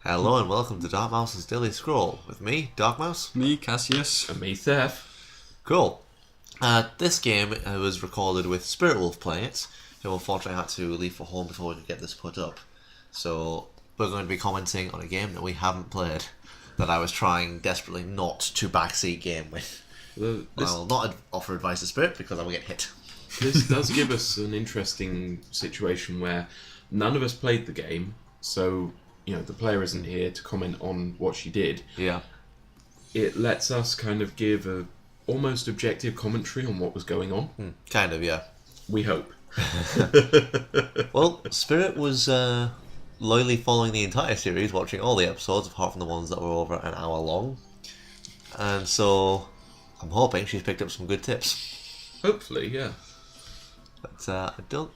Hello and welcome to DarkMouse's Daily Scroll with me, DarkMouse. Me, Cassius. And me, Thef. Cool. This game was recorded with SpiritWolf playing it, who unfortunately had to leave for home before we could get this put up. So we're going to be commenting on a game that we haven't played, that I was trying desperately not to backseat game with. I will not offer advice to Spirit because I will get hit. This does give us an interesting situation where none of us played the game, so the player isn't here to comment on what she did. Yeah. It lets us kind of give a almost objective commentary on what was going on. Kind of, yeah. We hope. Well, Spirit was loyally following the entire series, watching all the episodes apart from the ones that were over an hour long. And so I'm hoping she's picked up some good tips. Hopefully, yeah. But I don't...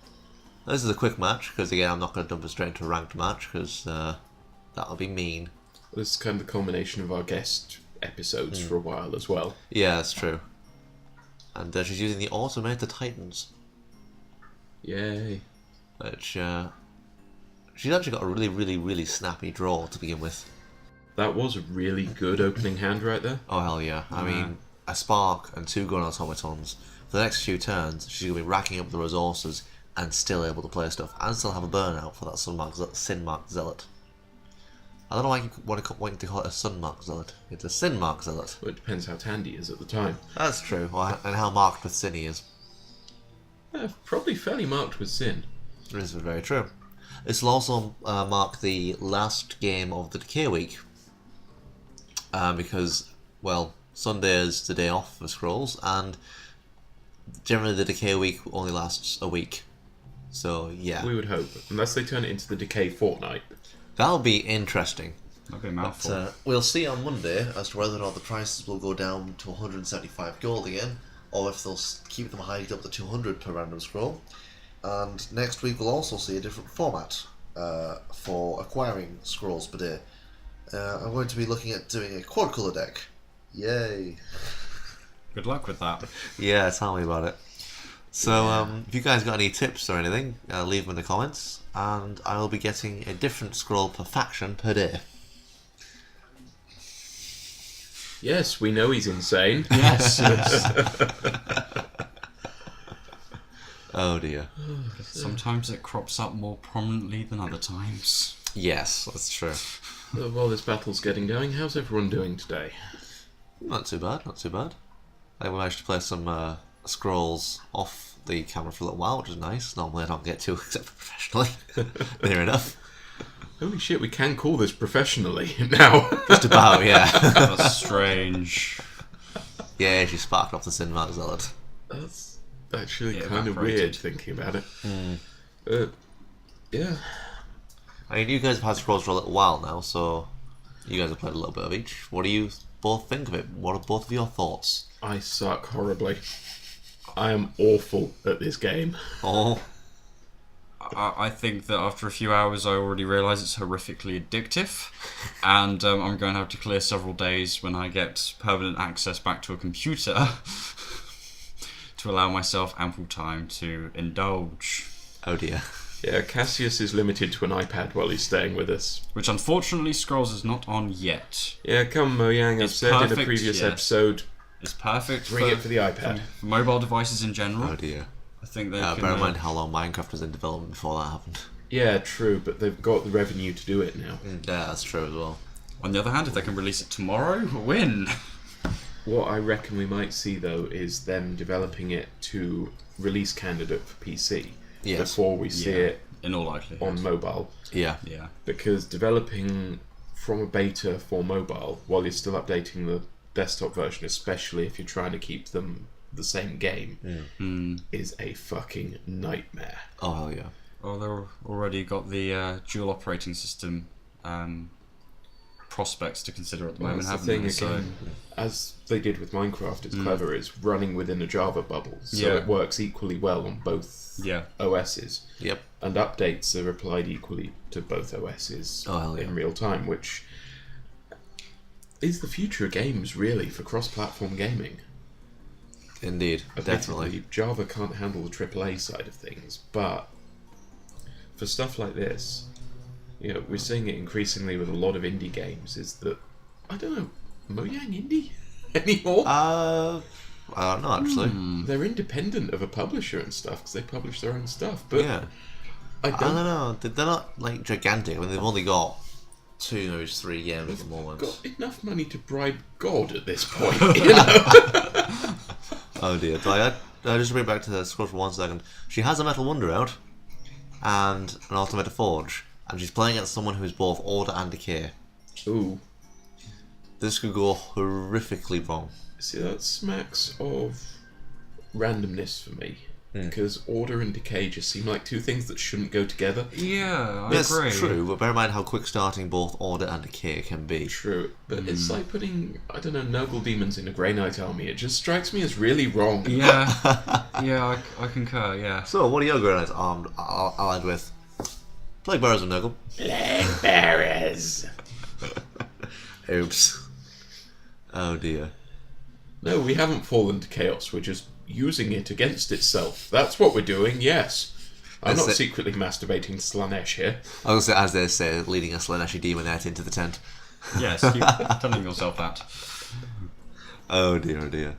This is a quick match, because again, I'm not going to dump it straight into a ranked match, because that'll be mean. This is kind of the culmination of our guest episodes for a while as well. Yeah, that's true. And she's using the Automated Titans. Yay. Which, she's actually got a really, really, really snappy draw to begin with. That was a really good opening hand right there. Oh, hell yeah. I mean, a Spark and 2 Gun Automatons. For the next few turns, she's going to be racking up the resources and still able to play stuff, and still have a burnout for that Sin-Marked Zealot. I don't know why you want to call it a Sun-Marked Zealot. It's a Sin-Marked Zealot. Well, it depends how Tandy is at the time. That's true, and how marked with Sin he is. Yeah, probably fairly marked with Sin. This is very true. This will also mark the last game of the Decay Week. Because, well, Sunday is the day off for Scrolls, and generally the Decay Week only lasts a week. So, yeah. We would hope. Unless they turn it into the Decay Fortnight. That'll be interesting. That'll be a mouthful. But, we'll see on Monday as to whether or not the prices will go down to 175 gold again, or if they'll keep them hiked up to 200 per random scroll. And next week we'll also see a different format for acquiring scrolls per day. I'm going to be looking at doing a quad colour deck. Yay! Good luck with that. Yeah, tell me about it. So, if you guys got any tips or anything, leave them in the comments, and I'll be getting a different scroll per faction per day. Yes, we know he's insane. Yes. Oh dear. Sometimes it crops up more prominently than other times. Yes, that's true. While this battle's getting going, how's everyone doing today? Not too bad, not too bad. I managed to play some scrolls off the camera for a little while, which is nice. Normally I don't get to, except for professionally. Near enough. Holy shit, we can call this professionally now. Just about, yeah. That's strange. Yeah, she sparked off the Sin-Marked Zealot. That's actually It kind of evaporated. weird thinking about it. Yeah. I mean, you guys have had scrolls for a little while now, so you guys have played a little bit of each. What do you both think of it? What are both of your thoughts? I suck horribly. I am awful at this game. Oh, I think that after a few hours I already realise it's horrifically addictive, and I'm going to have to clear several days when I get permanent access back to a computer to allow myself ample time to indulge. oh dear. Yeah, Cassius is limited to an iPad while he's staying with us. Which unfortunately Scrolls is not on yet. Yeah, come Mojang, I've It's said in a perfect, previous yes. episode, It's perfect bring it for the iPad. for mobile devices in general. Oh dear. I think they Bear can... in mind how long Minecraft was in development before that happened. Yeah, true, but they've got the revenue to do it now. Yeah, that's true as well. On the other hand, if they can release it tomorrow, win. What I reckon we might see, though, is them developing it to release candidate for PC Yes. before we see it In all likelihood. on mobile. Yeah. Yeah. Because developing from a beta for mobile while you're still updating the desktop version, especially if you're trying to keep them the same game, is a fucking nightmare. Oh, hell yeah. Well, they've already got the dual operating system prospects to consider at the moment, That's haven't the they? thing, again, as they did with Minecraft, it's clever, is running within a Java bubble, so Yeah. it works equally well on both Yeah. OSs. Yep. And updates are applied equally to both OSs Oh, hell yeah. in real time, which is the future of games, really, for cross-platform gaming. Indeed. Definitely. Admittedly, Java can't handle the AAA side of things, but for stuff like this, we're seeing it increasingly with a lot of indie games, is that, I don't know, Mojang indie anymore? I don't know, actually. They're independent of a publisher and stuff, because they publish their own stuff, but Yeah. I I don't know. They're not, like, gigantic. I mean, they've only got 2, maybe 3 games at the moment. got enough money to bribe God at this point, you know? Oh dear. But I just bring back to the scroll for 1 second. She has a Metal Wonder out, and an Ultimate Forge, and she's playing against someone who's both Order and Decay. Ooh. This could go horrifically wrong. See, that smacks of randomness for me. Because Order and Decay just seem like two things that shouldn't go together. Yeah, I Yes, agree. true, but bear in mind how quick starting both Order and Decay can be. True, but it's like putting, I don't know, Noble Demons in a Grey Knight army. It just strikes me as really wrong. Yeah, yeah, I concur, yeah. So, what are your Grey Knights allied with? Plague Bearers and Nurgle. Plague Bearers! Oops. Oh dear. No, we haven't fallen to chaos. We're just using it against itself. That's what we're doing, yes. I'm not secretly masturbating Slanesh here. I was going to say, as they say, leading a Slaneshi demonette into the tent. Yes, keep telling yourself that. Oh dear, oh dear.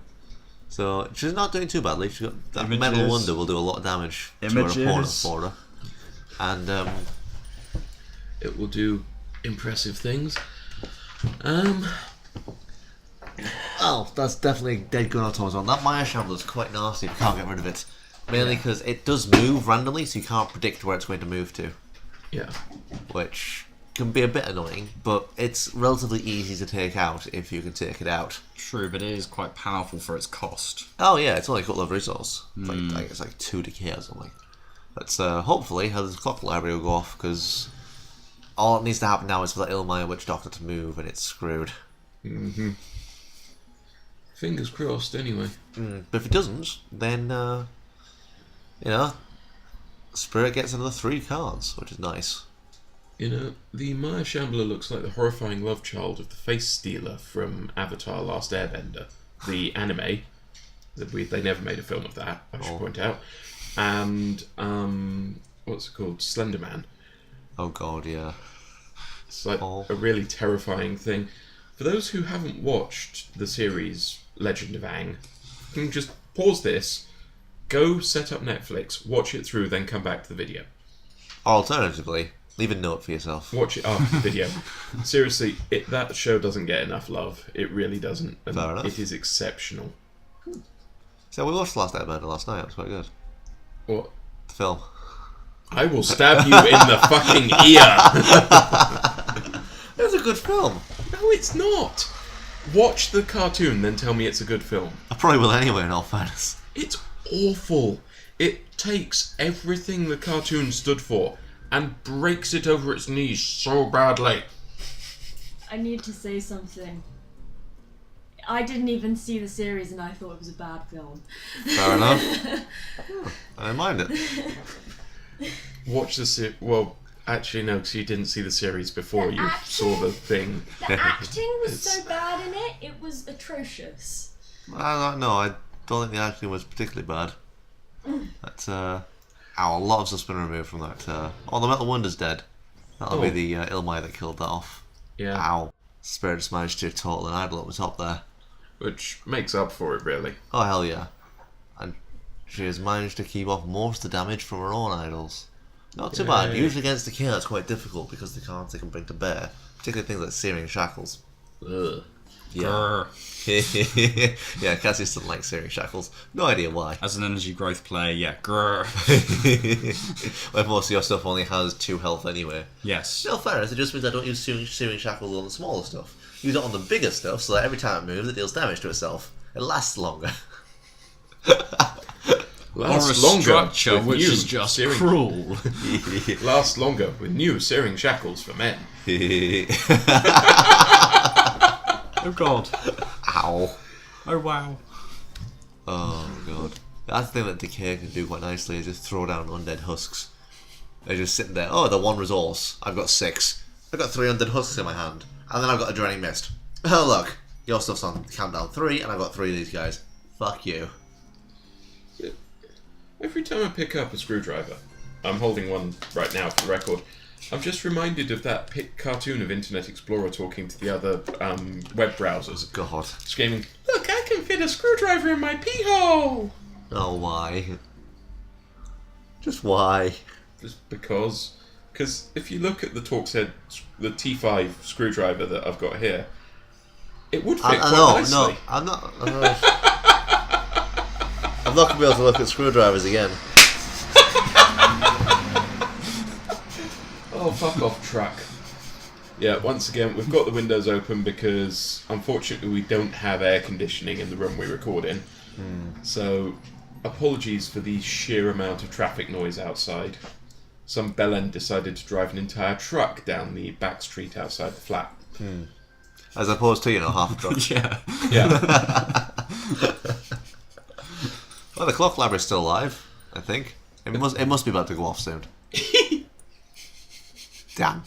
So, she's not doing too badly. She's got that Images. Metal Wonder will do a lot of damage to her opponent for her. And, It will do impressive things. oh, that's definitely dead good on Thomas one. That Maya Shambler's quite nasty if you can't get rid of it. Mainly because it does move randomly, so you can't predict where it's going to move to. Yeah. Which can be a bit annoying, but it's relatively easy to take out if you can take it out. True, but it is quite powerful for its cost. Oh yeah, it's only a couple of resources. It's like, I think it's like 2 decay or something. But hopefully, how this clock library will go off, because all that needs to happen now is for that Ilmaya Witch Doctor to move, and it's screwed. Mm-hmm. Fingers crossed, anyway. But if it doesn't, then, Spirit gets another 3 cards, which is nice. You know, the Maya Shambler looks like the horrifying love child of the Face Stealer from Avatar Last Airbender, the anime. They never made a film of that, I should point out. And, what's it called? Slender Man. Oh god, yeah. It's like a really terrifying thing. For those who haven't watched the series Legend of Aang, you can just pause this, go set up Netflix, watch it through, then come back to the video. Alternatively, leave a note for yourself. Watch it after the video. Seriously, that show doesn't get enough love. It really doesn't. And Fair enough. it is exceptional. So we watched Last Airbender last night, it was quite good. What? The film. I will stab you in the fucking ear! It was a good film. No, it's not! Watch the cartoon, then tell me it's a good film. I probably will anyway, in all fairness. It's awful. It takes everything the cartoon stood for and breaks it over its knees so badly. I need to say something. I didn't even see the series and I thought it was a bad film. Fair enough. I don't mind it. Watch the series. Well, actually, no, because you didn't see the series before you saw the thing. The acting was so bad in it, it was atrocious. I don't know, I don't think the acting was particularly bad. But, a lot of stuff's been removed from that. The Metal Wonder's dead. That'll be the Ilmai that killed that off. Yeah. Ow. Spirit just managed to total an idol up the top there. Which makes up for it, really. Oh, hell yeah. And she has managed to keep off most of the damage from her own idols. Not too bad. Usually against the king it's quite difficult because the cards they can bring to bear. Particularly things like Searing Shackles. Ugh. Yeah. Yeah, Cassius doesn't like Searing Shackles. No idea why. As an energy growth player, yeah, grrr. When most of your stuff only has 2 health anyway. Yes. No, fair enough. It just means I don't use Searing Shackles on the smaller stuff. Use it on the bigger stuff so that every time it moves it deals damage to itself. It lasts longer. Or a structure which is just cruel. Lasts longer with new Searing Shackles for men. Oh god. Ow. Oh wow. Oh god. That's the thing that Decay can do quite nicely is just throw down undead husks. They're just sitting there, they're 1 resource. I've got 6. I've got 3 undead husks in my hand. And then I've got a Draining Mist. Oh look, your stuff's on countdown 3 and I've got 3 of these guys. Fuck you. Every time I pick up a screwdriver, I'm holding one right now for the record. I'm just reminded of that cartoon of Internet Explorer talking to the other web browsers. God. Screaming, "Look, I can fit a screwdriver in my pee hole!" Oh, why? Just why? Just because. Because if you look at the Torx-Head, the T5 screwdriver that I've got here, it would fit quite nicely. No, I'm not. I'm not going to be able to look at screwdrivers again. Oh, fuck off, truck. Yeah, once again, we've got the windows open because, unfortunately, we don't have air conditioning in the room we record in. So, apologies for the sheer amount of traffic noise outside. Some bellend decided to drive an entire truck down the back street outside the flat. As opposed to, half a truck. Yeah. Yeah. Well, the clock lab is still alive, I think. It must be about to go off soon. Damn.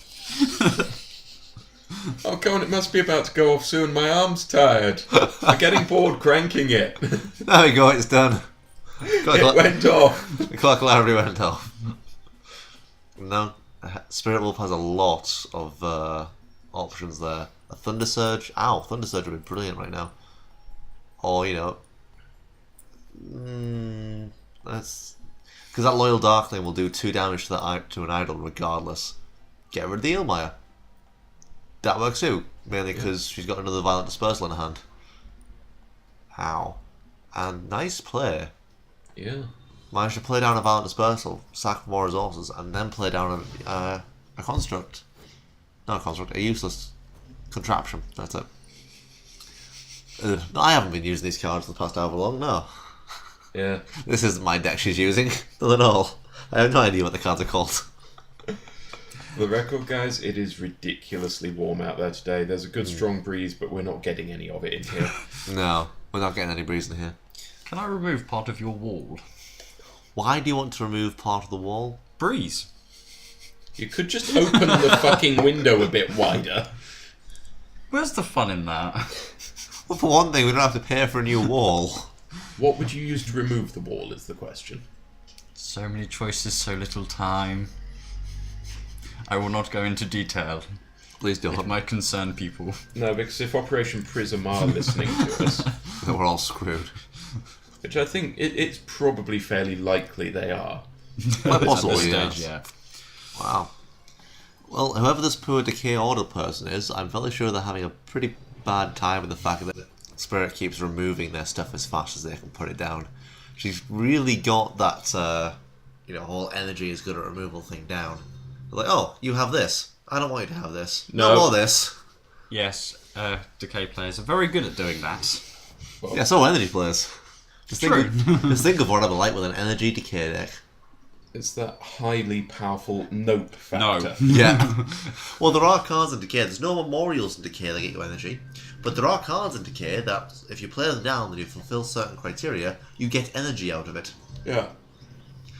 Oh, come on, it must be about to go off soon. My arm's tired. I'm getting bored cranking it. There we go, it's done. It went off. The clock lab went off. No, SpiritWolf has a lot of options there. A Thunder Surge. Ow, Thunder Surge would be brilliant right now. Or, that's... Because that Loyal Darkling will do 2 damage to an idol regardless. Get rid of the Eelmire. That works too. Mainly because she's got another Violent Dispersal in her hand. Ow. And nice play. Yeah. Managed to play down a Violent Dispersal, sack more resources, and then play down a construct. Not a construct, a useless contraption. That's it. I haven't been using these cards for the past however long, no. Yeah. This isn't my deck she's using. Not at all. I have no idea what the cards are called. For the record, guys, it is ridiculously warm out there today. There's a good strong breeze, but we're not getting any of it in here. No, we're not getting any breeze in here. Can I remove part of your wall? Why do you want to remove part of the wall? Breeze. You could just open the fucking window a bit wider. Where's the fun in that? Well, for one thing, we don't have to pay for a new wall. What would you use to remove the wall is the question. So many choices, so little time. I will not go into detail. Please don't. It might concern people. No, because if Operation Prism are listening to us, Then we're all screwed. which I think it's probably fairly likely they are. Quite At possibly, this yes. stage, yeah. Wow. Well, whoever this poor Decay Order person is, I'm fairly sure they're having a pretty bad time with the fact that Spirit keeps removing their stuff as fast as they can put it down. She's really got that, whole energy is good at removal thing down. They're like, oh, you have this. I don't want you to have this. No. No more this. Yes, Decay players are very good at doing that. Well, Yeah, so are energy players. Just True. just think of what I'd like with an energy decay deck. it's that highly powerful nope factor. No. Yeah. Well, there are cards in Decay. There's no memorials in Decay that get you energy. But there are cards in Decay that, if you play them down and you fulfill certain criteria, you get energy out of it. Yeah.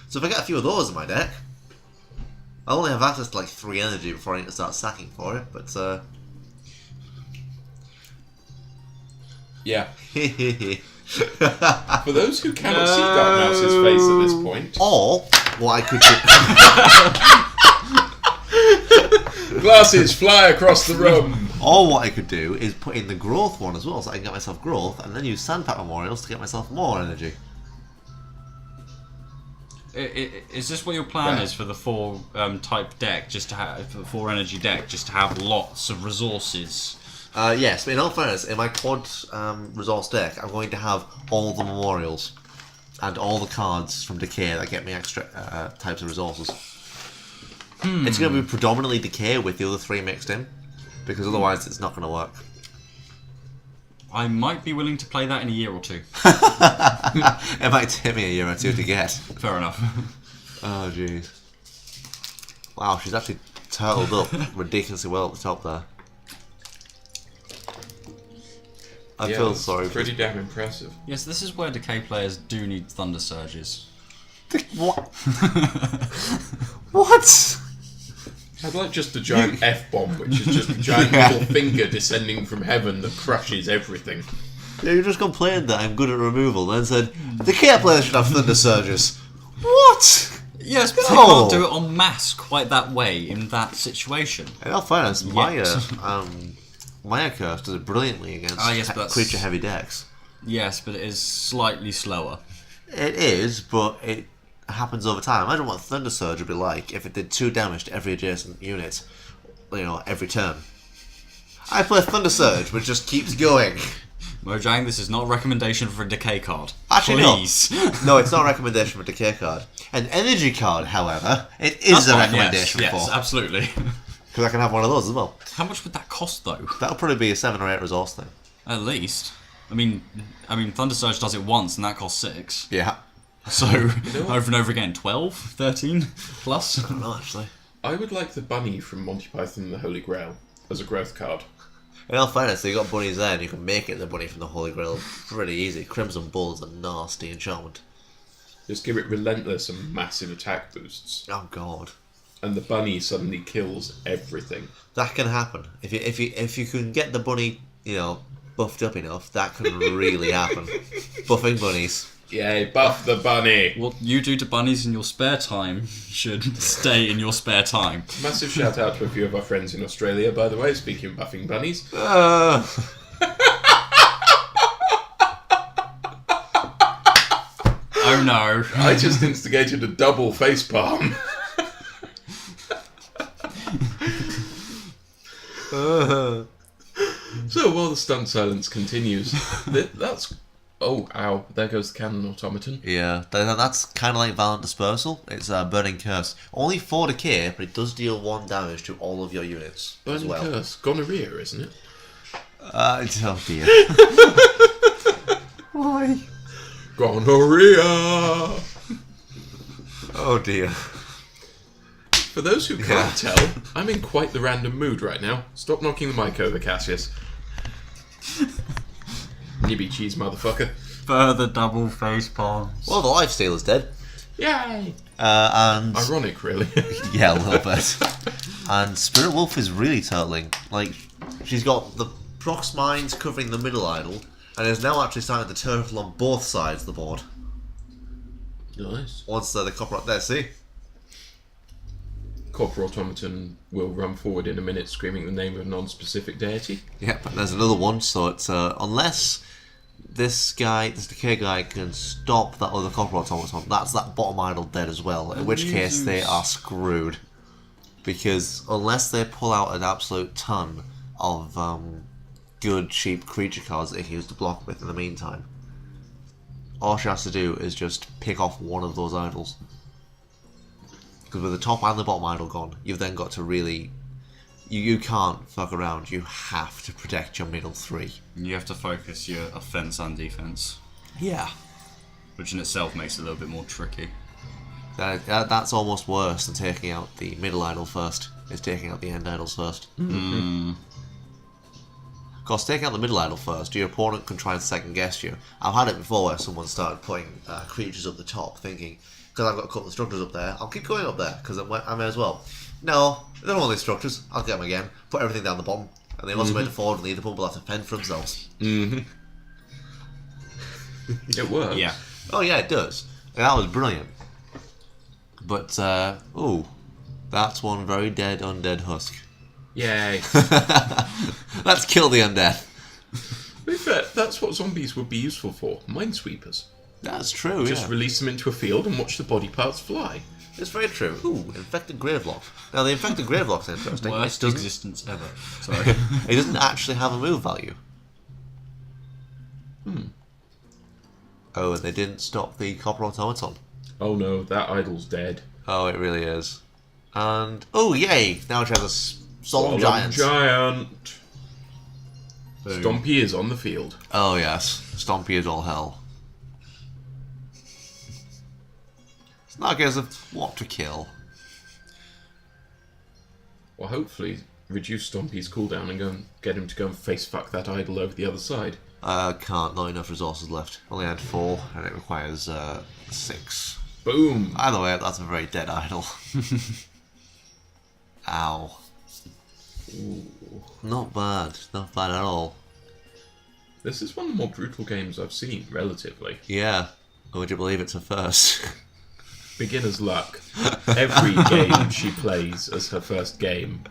So if I get a few of those in my deck, I only have access to like 3 energy before I need to start sacking for it, but Yeah. hehehe. For those who cannot see DarkMouse's face at this point, Or what I could do glasses fly across the room. Or what I could do is put in the growth one as well, so I can get myself growth, and then use Sandpack Memorials to get myself more energy. Is this what your plan is for the 4 type deck? Just to have for the 4 energy deck, just to have lots of resources. Yes, but in all fairness, in my quad resource deck, I'm going to have all the memorials and all the cards from Decay that get me extra types of resources. It's going to be predominantly Decay with the other 3 mixed in, because otherwise it's not going to work. I might be willing to play that in a year or 2. It might take me a year or 2 to get. Fair enough. Oh, jeez. Wow, she's actually turtled up ridiculously well at the top there. I feel that's sorry for pretty damn impressive. Yes, this is where Decay players do need Thunder Surges. What? What? I'd like just a giant F-bomb, which is just a giant little finger descending from heaven that crushes everything. Yeah, you just complained that I'm good at removal, then said, the care players should have Thunder Surges. What? Yes, but they No. can't do it en masse quite that way in that situation. In all fairness, Maya, Yet. Maya Curse does it brilliantly against Yes, but that's- creature heavy decks. Yes, but it is slightly slower. It is, but it happens over time. Imagine what Thunder Surge would be like if it did 2 damage to every adjacent unit, every turn. I play Thunder Surge, which just keeps going. Mojang, this is not a recommendation for a decay card. Actually, Please. No, it's not a recommendation for a decay card. An energy card, however, it is That's a fine, recommendation yes, for. absolutely. Because I can have one of those as well. How much would that cost, though? That'll probably be a 7 or 8 resource thing. At least. I mean, Thunder Surge does it once, and that costs 6. Yeah. So, over and over again, 12, 13 plus? I don't know, actually. I would like the bunny from Monty Python and the Holy Grail as a growth card. In all fairness, you got bunnies there, and you can make it the bunny from the Holy Grail pretty easy. Crimson Bull is a nasty enchantment. Just give it relentless and massive attack boosts, Oh god, and the bunny suddenly kills everything. that can happen. If you can get the bunny, buffed up enough, that can really happen. Buffing bunnies. Yay, buff the bunny! What you do to bunnies in your spare time should stay in your spare time. Massive shout out to a few of our friends in Australia, by the way, speaking of buffing bunnies. Oh no. I just instigated a double facepalm. So while the stunned silence continues, that's... Oh, ow, there goes the cannon automaton. Yeah, that's kind of like Violent Dispersal. It's a Burning Curse. Only 4 decay, but it does deal 1 damage to all of your units as Burning well. curse. Gonorrhea, isn't it? Oh dear. Why? Gonorrhea! Oh dear. For those who can't tell, I'm in quite the random mood right now. Stop knocking the mic over, Cassius. Nibby cheese, motherfucker. Further double face palms. Well, the Lifestealer's dead. Yay! And Ironic, really. yeah, a little bit. And SpiritWolf is really turtling. Like, she's got the Prox Mines covering the middle idol, and is now actually starting to turtle on both sides of the board. Nice. Once the copper up there, see? Copper automaton will run forward in a minute screaming the name of a non-specific deity. Yep, and there's another one, so it's, unless this decay guy can stop that other copper automaton, that's that bottom idol dead as well, in which case they are screwed. Because unless they pull out an absolute ton of good, cheap creature cards that they can use to block with in the meantime, all she has to do is just pick off one of those idols. Because with the top and the bottom idol gone, you've then got to really... You can't fuck around, you have to protect your middle 3. You have to focus your offense and defense, Yeah. which in itself makes it a little bit more tricky. That's almost worse than taking out the middle idol first, is taking out the end idols first. Of course, taking out the middle idol first, your opponent can try and second guess you. I've had it before where someone started putting creatures up the top, thinking, because I've got a couple of structures up there, I'll keep going up there, because I may as well. No, they're only structures, I'll get them again, put everything down the bottom, and they also made a forward and the other one will have to fend for themselves. It works. Yeah. Oh yeah, it does. And that was brilliant. But, that's one very dead undead husk. Yay. Let's kill the undead. To be fair, that's what zombies would be useful for. Minesweepers. That's true, Just yeah. release them into a field and watch the body parts fly. It's very true. Ooh, Infected Gravelock. Now, the Infected Gravelock's interesting. Worst It doesn't, existence ever. Sorry. it doesn't actually have a move value. Oh, and they didn't stop the Copper Automaton. Oh no, that idol's dead. Oh, it really is. And, oh, yay! Now it has a Solemn Giant. Giant. Boom. Stompy is on the field. Oh, yes. Stompy is all hell. It's not a case of what to kill. Well, hopefully reduce Stompy's cooldown and go and get him to go and face fuck that idol over the other side. Can't, not enough resources left. Only had 4, and it requires 6. Boom! Either way, that's a very dead idol. Ow. Ooh. Not bad at all. This is one of the more brutal games I've seen, relatively. Yeah. Or would you believe it's a first? beginner's luck. Every game she plays as her first game.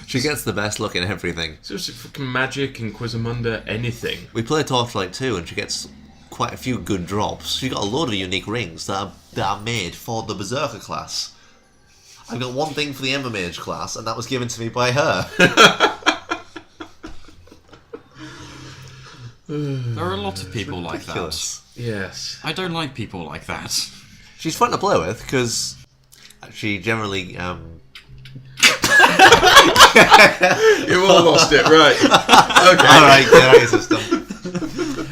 She gets the best luck in everything. Seriously, fucking Magic, Inquisimunda, anything. We play Torchlight 2 and she gets quite a few good drops. She got a load of unique rings that are made for the Berserker class. I got one thing for the Ember Mage class, and that was given to me by her. There are a lot of people like that. Ridiculous. Yes. I don't like people like that. She's fun to play with because she generally. You've all lost it, right? Okay. Alright, get out of your system.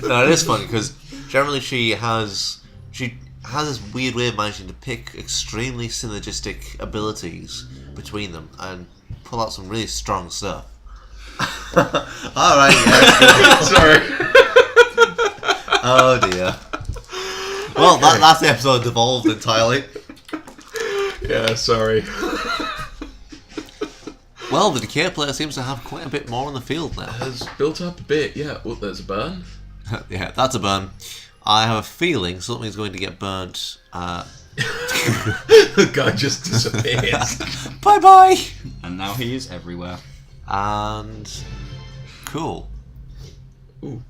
No, it is fun because generally she has this weird way of managing to pick extremely synergistic abilities between them and pull out some really strong stuff. Alright, yes. Sorry. Oh dear. Well, that last episode devolved entirely. Yeah, sorry. Well, the Decay player seems to have quite a bit more on the field now. Has built up a bit, yeah. Oh, there's a burn. Yeah, that's a burn. I have a feeling something's going to get burnt. The guy just disappears. Bye bye! And now he is everywhere. And cool. Ooh.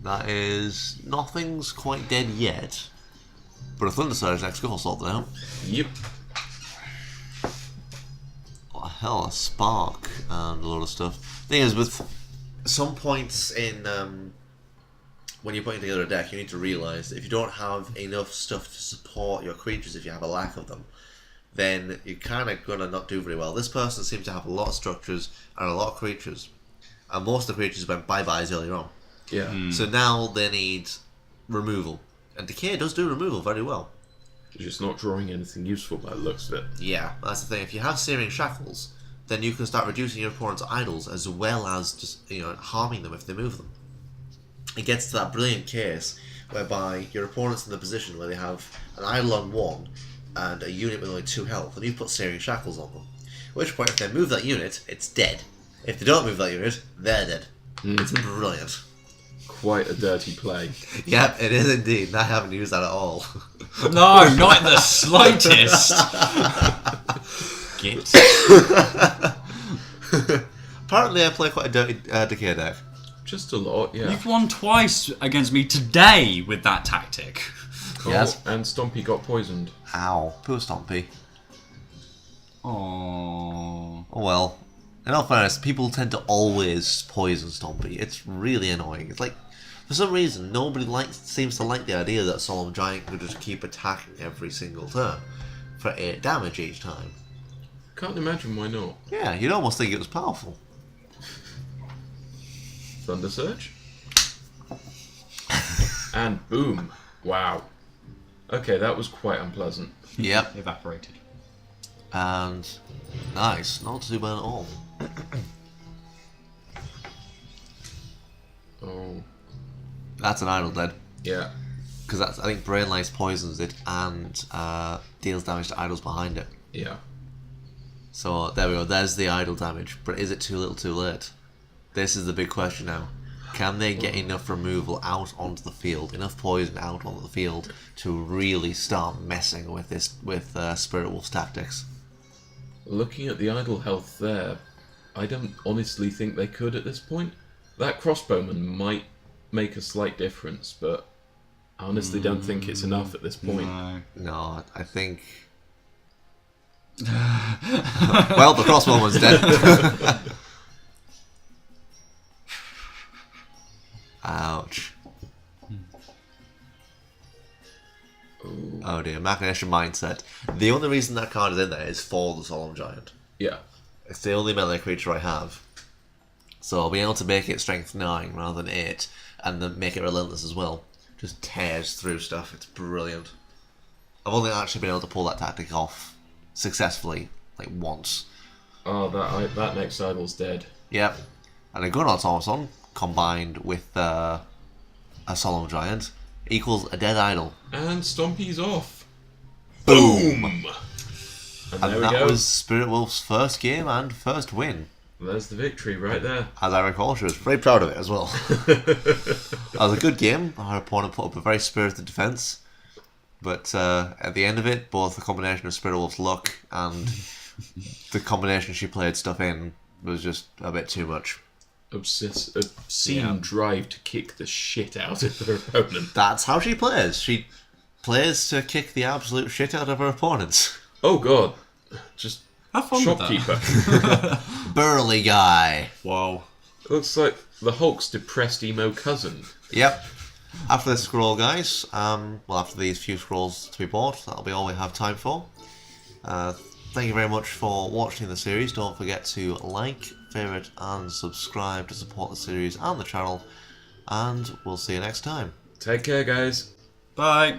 That is nothing's quite dead yet, but a Thunder Surge next go will sort that out. Yep. Oh, hell, a Spark and a lot of stuff. Thing is, with some points in when you're putting together a deck, you need to realise that if you don't have enough stuff to support your creatures, if you have a lack of them, then you're kind of gonna not do very well. This person seems to have a lot of structures and a lot of creatures, and most of the creatures went bye-byes earlier on. Yeah. So now they need removal. And Decay does do removal very well. You're just not drawing anything useful by the looks of it. Yeah, that's the thing. If you have Searing Shackles, then you can start reducing your opponent's idols as well as just, harming them if they move them. It gets to that brilliant case whereby your opponent's in the position where they have an idol on 1 and a unit with only 2 health, and you put Searing Shackles on them. At which point, if they move that unit, it's dead. If they don't move that unit, they're dead. It's brilliant. Quite a dirty play. Yep, it is indeed. I haven't used that at all. No, not in the slightest. Git. Apparently I play quite a dirty Decay deck. Just a lot, yeah. You've won twice against me today with that tactic. Yes. Oh, and Stompy got poisoned. Ow. Poor Stompy. Oh. Oh well. In all fairness, people tend to always poison Stompy. It's really annoying. It's like, for some reason, nobody seems to like the idea that Solemn Giant could just keep attacking every single turn for 8 damage each time. Can't imagine why not. Yeah, you'd almost think it was powerful. Thunder Surge. And boom. Wow. Okay, that was quite unpleasant. Yep. Evaporated. And nice. Not too bad at all. Oh. That's an idol dead. Yeah. Because I think Brain Lice poisons it and deals damage to idols behind it. Yeah. So there we go, there's the idol damage. But is it too little too late? This is the big question now. Can they get enough removal out onto the field, enough poison out onto the field to really start messing with SpiritWolf's tactics? Looking at the idle health there, I don't honestly think they could at this point. That crossbowman might make a slight difference, but I honestly don't think it's enough at this point. No, I think... Well, the crossbowman's dead. Ouch. Ooh. Oh dear, Machination Mindset. The only reason that card is in there is for the Solemn Giant. Yeah. It's the only melee creature I have. So being able to make it strength 9 rather than 8, and then make it relentless as well, just tears through stuff. It's brilliant. I've only actually been able to pull that tactic off successfully, like once. Oh, that next idol's dead. Yep. And a Gun Automaton combined with a Solemn Giant equals a dead idol. And Stompy's off. Boom! And And there we that go. was SpiritWolf's first game and first win. There's the victory right there. As I recall, she was very proud of it as well. That was a good game. Our opponent put up a very spirited defence. But at the end of it, both the combination of SpiritWolf's luck and the combination she played stuff in was just a bit too much. Obscene drive to kick the shit out of her opponent. That's how she plays. She plays to kick the absolute shit out of her opponents. Oh god. Just Have fun with that. shopkeeper. Burly guy. Wow. Looks like the Hulk's depressed emo cousin. Yep. After this scroll, guys, after these few scrolls to be bought, that'll be all we have time for. Thank you very much for watching the series. Don't forget to like, favourite and subscribe to support the series and the channel. And we'll see you next time. Take care, guys. Bye.